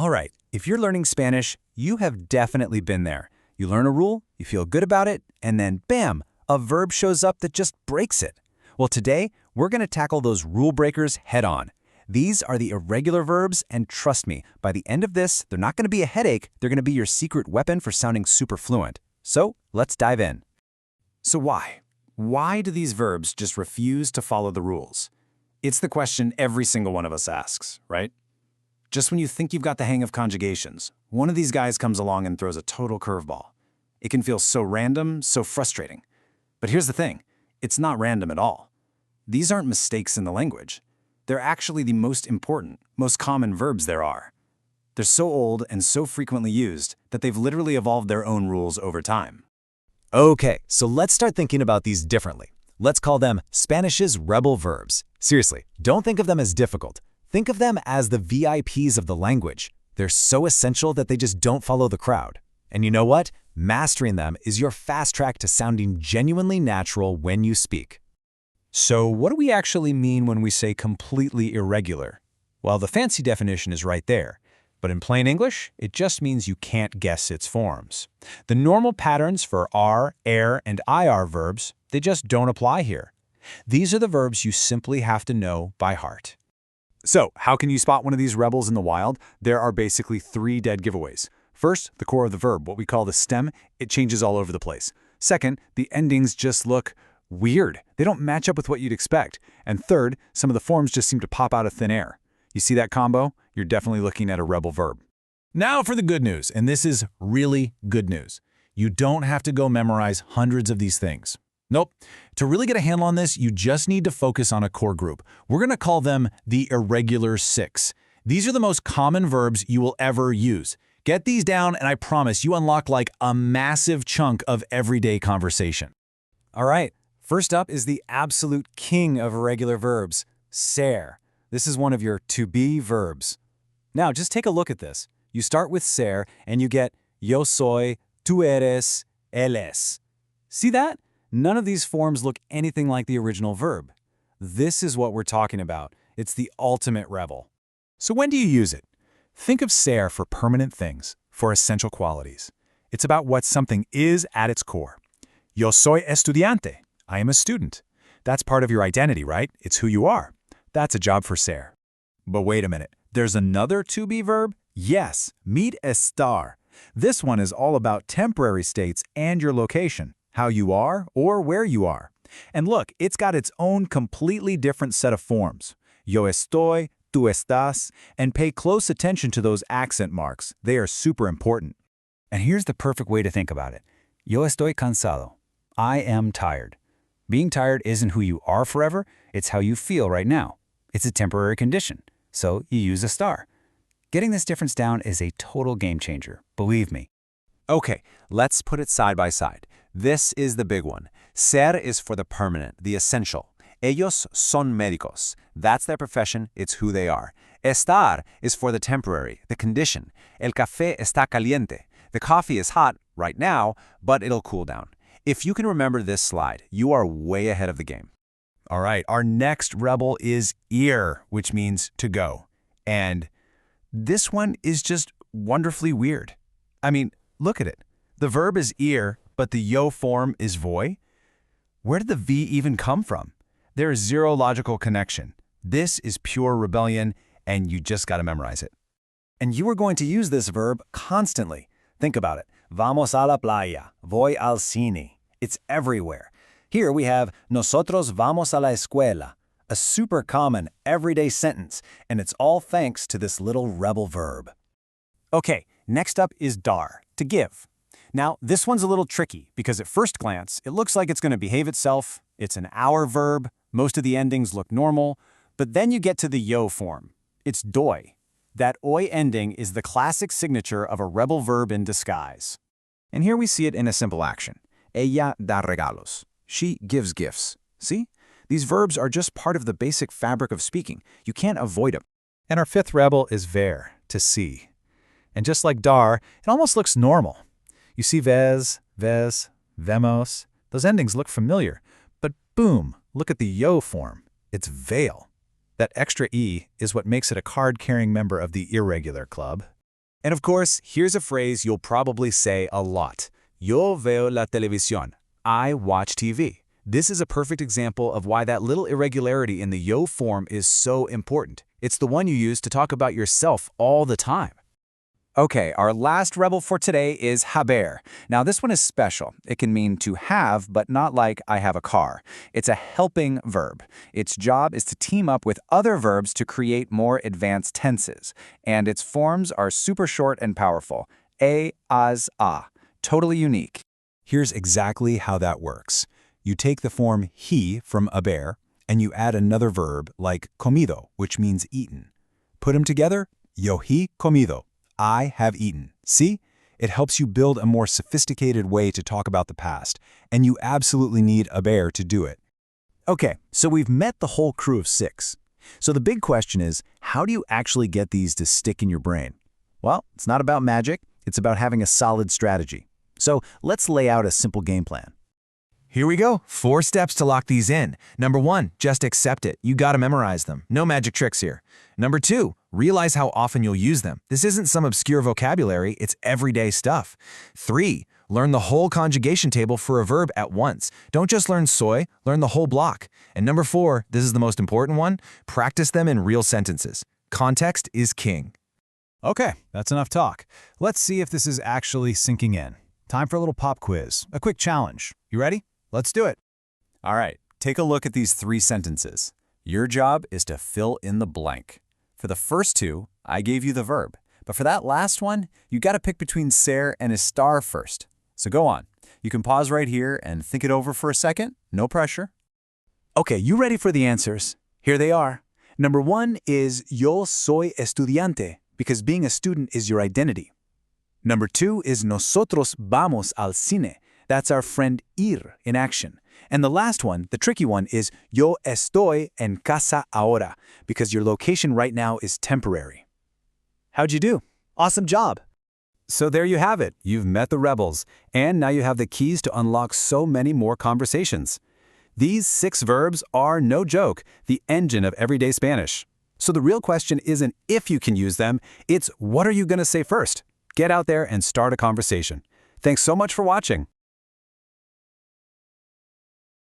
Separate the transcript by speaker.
Speaker 1: All right, if you're learning Spanish, you have definitely been there. You learn a rule, you feel good about it, and then bam, a verb shows up that just breaks it. Well, today, we're going to tackle those rule breakers head on. These are the irregular verbs, and trust me, by the end of this, they're not going to be a headache, they're going to be your secret weapon for sounding super fluent. So, let's dive in. So why? Why do these verbs just refuse to follow the rules? It's the question every single one of us asks, right? Just when you think you've got the hang of conjugations, one of these guys comes along and throws a total curveball. It can feel so random, so frustrating. But here's the thing, it's not random at all. These aren't mistakes in the language. They're actually the most important, most common verbs there are. They're so old and so frequently used that they've literally evolved their own rules over time.
Speaker 2: Okay, so let's start thinking about these differently. Let's call them Spanish's rebel verbs. Seriously, don't think of them as difficult. Think of them as the VIPs of the language. They're so essential that they just don't follow the crowd. And you know what? Mastering them is your fast track to sounding genuinely natural when you speak.
Speaker 1: So what do we actually mean when we say completely irregular? Well, the fancy definition is right there. But in plain English, it just means you can't guess its forms. The normal patterns for are, and ir verbs, they just don't apply here. These are the verbs you simply have to know by heart. So, how can you spot one of these rebels in the wild? There are basically 3 dead giveaways. First, the core of the verb, what we call the stem, it changes all over the place. Second, the endings just look weird. They don't match up with what you'd expect. And third, some of the forms just seem to pop out of thin air. You see that combo? You're definitely looking at a rebel verb. Now for the good news, and this is really good news. You don't have to go memorize hundreds of these things. Nope. To really get a handle on this, you just need to focus on a core group. We're going to call them the irregular 6. These are the most common verbs you will ever use. Get these down, and I promise you unlock like a massive chunk of everyday conversation. All right. First up is the absolute king of irregular verbs, ser. This is one of your to-be verbs. Now, just take a look at this. You start with ser, and you get yo soy, tú eres, él es. See that? None of these forms look anything like the original verb. This is what we're talking about. It's the ultimate rebel. So when do you use it? Think of ser for permanent things, for essential qualities. It's about what something is at its core. Yo soy estudiante. I am a student. That's part of your identity, right? It's who you are. That's a job for ser. But wait a minute. There's another to-be verb? Yes, meet estar. This one is all about temporary states and your location, how you are or where you are. And look, it's got its own completely different set of forms. Yo estoy, tú estás, and pay close attention to those accent marks. They are super important. And here's the perfect way to think about it. Yo estoy cansado. I am tired. Being tired isn't who you are forever, it's how you feel right now. It's a temporary condition, so you use estar. Getting this difference down is a total game changer, believe me. Okay, let's put it side by side. This is the big one. Ser is for the permanent, the essential. Ellos son médicos. That's their profession, it's who they are. Estar is for the temporary, the condition. El café está caliente. The coffee is hot right now, but it'll cool down. If you can remember this slide, you are way ahead of the game. All right, our next rebel is ir, which means to go. And this one is just wonderfully weird. I mean, look at it. The verb is ir, but the yo form is voy. Where did the V even come from? There is zero logical connection. This is pure rebellion, and you just got to memorize it. And you are going to use this verb constantly. Think about it. Vamos a la playa. Voy al cine. It's everywhere. Here we have nosotros vamos a la escuela, a super common everyday sentence, and it's all thanks to this little rebel verb. Okay, next up is dar, to give. Now, this one's a little tricky because at first glance, it looks like it's going to behave itself. It's an our verb. Most of the endings look normal. But then you get to the yo form. It's doy. That oy ending is the classic signature of a rebel verb in disguise. And here we see it in a simple action. Ella da regalos. She gives gifts. See? These verbs are just part of the basic fabric of speaking. You can't avoid them. And our fifth rebel is ver, to see. And just like dar, it almost looks normal. You see ves, vemos. Those endings look familiar. But boom, look at the yo form. It's veil. That extra E is what makes it a card-carrying member of the irregular club.
Speaker 2: And of course, here's a phrase you'll probably say a lot. Yo veo la televisión. I watch TV. This is a perfect example of why that little irregularity in the yo form is so important. It's the one you use to talk about yourself all the time.
Speaker 1: Okay, our last rebel for today is haber. Now this one is special. It can mean to have, but not like I have a car. It's a helping verb. Its job is to team up with other verbs to create more advanced tenses. And its forms are super short and powerful. A, as, a. Totally unique.
Speaker 2: Here's exactly how that works. You take the form he from haber, and you add another verb like comido, which means eaten. Put them together, yo he comido. I have eaten. See? It helps you build a more sophisticated way to talk about the past, and you absolutely need haber to do it. Okay, so we've met the whole crew of 6. So the big question is, how do you actually get these to stick in your brain? Well, it's not about magic, it's about having a solid strategy. So let's lay out a simple game plan.
Speaker 3: Here we go. 4 steps to lock these in. Number 1, just accept it. You gotta memorize them. No magic tricks here. Number 2, realize how often you'll use them. This isn't some obscure vocabulary, it's everyday stuff. 3, learn the whole conjugation table for a verb at once. Don't just learn soy, learn the whole block. And number 4, this is the most important one, practice them in real sentences. Context is king.
Speaker 2: Okay, that's enough talk. Let's see if this is actually sinking in. Time for a little pop quiz, a quick challenge. You ready? Let's do it. All right, take a look at these 3 sentences. Your job is to fill in the blank. For the first 2, I gave you the verb. But for that last one, you got to pick between ser and estar first. So go on. You can pause right here and think it over for a second. No pressure. Okay, you ready for the answers? Here they are. Number 1 is yo soy estudiante, because being a student is your identity. Number 2 is nosotros vamos al cine. That's our friend ir in action. And the last one, the tricky one, is yo estoy en casa ahora, because your location right now is temporary. How'd you do? Awesome job. So there you have it. You've met the rebels, and now you have the keys to unlock so many more conversations. These 6 verbs are, no joke, the engine of everyday Spanish. So the real question isn't if you can use them, it's what are you going to say first? Get out there and start a conversation. Thanks so much for watching.